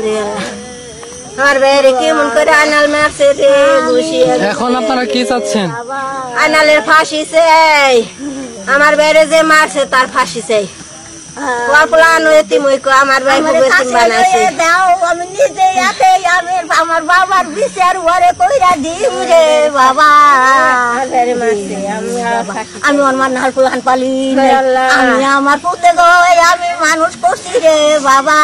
রে আমার বাইরে কেমন করে আনাল মারছে রে ঘুষিয়ে। এখন আপনারা কি চাচ্ছেন? আনালের ফাঁসি চাই, আমার বাইরে যে মারছে তার ফাঁসি চাই। আমার আমার বাবার বিচার ঘরে কইরা দিম রে বাবা। আমি আমার নাল ফুলান পালি, আমি আমার পুতে গো আমি মানুষ করছি রে বাবা।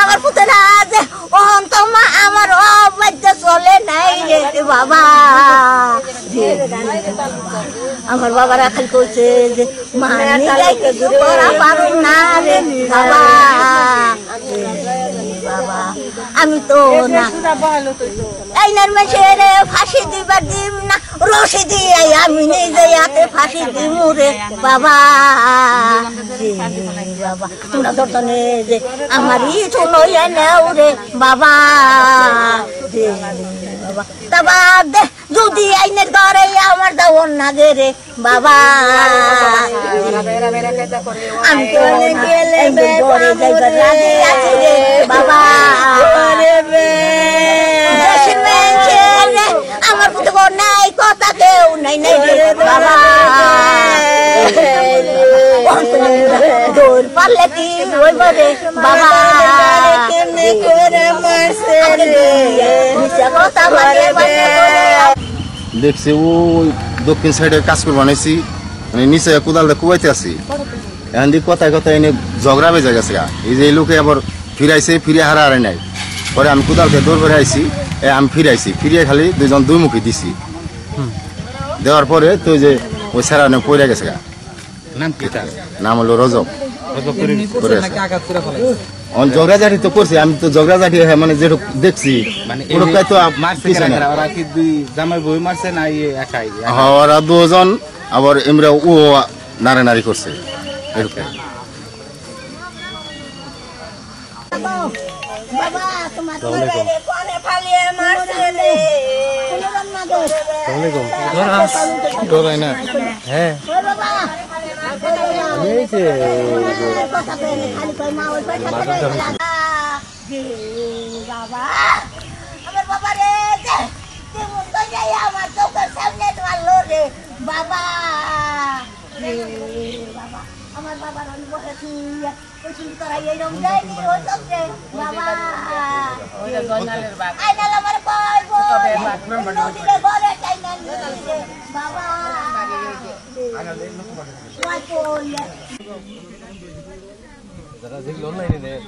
আমার পুতেরা যে অন্তমা আমার অবাধ্য চলে নাই রে বাবা। আমার বাবার খালি কইছে যে করা পারো না রে বাবা। বাবা আমি তো না আইনার মানুষের ফাঁসি দিবার দিম না, রশি দিয়ে আমি নিজে হাতে ফাঁসি দিম রে বাবা। বাবা তোমরা দর্শনে যে আমারই চলো নেও রে বাবা। বাবা তাবা দে যদি আইনের ঘরে আমার দাওন না গে রে বাবা। আমি তো ঘরে যাইবার রাজি আছি রে বাবা। আমার পুতে ঘর নাই, কথা কেউ নাই নাই রে বাবা। দৌড় পারলে কি হইব রে বাবা। দেখছি ও দক্ষিণ সাইডে কাজ করে বানাইছি, মানে নিচে কোদাল কুবাইতে আছি। এখন দিক কথায় কথায় এনে ঝগড়া বেজে গেছে। এই যে লোকে আবার ফিরাইছে, ফিরে হারা হারাই নাই। পরে আমি কোদালকে দৌড় করে আইছি, আমি ফিরাইছি, ফিরিয়ে খালি দুইজন দুই মুখী দিছি। দেওয়ার পরে তো যে ওই সারা পড়ে গেছে। নাম হলো রজব। ঝগড়াঝাটি তো করছি, আমি তো ঝগড়াঝাটি মানে যেটুক দেখছি ওরা দুজন, আবার এমরা ও নাড়ানাড়ি করছে। হ্যাঁ বাবা আমার বাবা রে কেমন করে আমার চোখের সামনে মারলো রে বাবা। বাবা আমার বাবার আমি বসেছি তোরা এইরকম যায়নি রে বাবা। আইনাল আমার কইব ঘরে চাই না বাবা। যারা যেগুলো অনলাইনে দেয়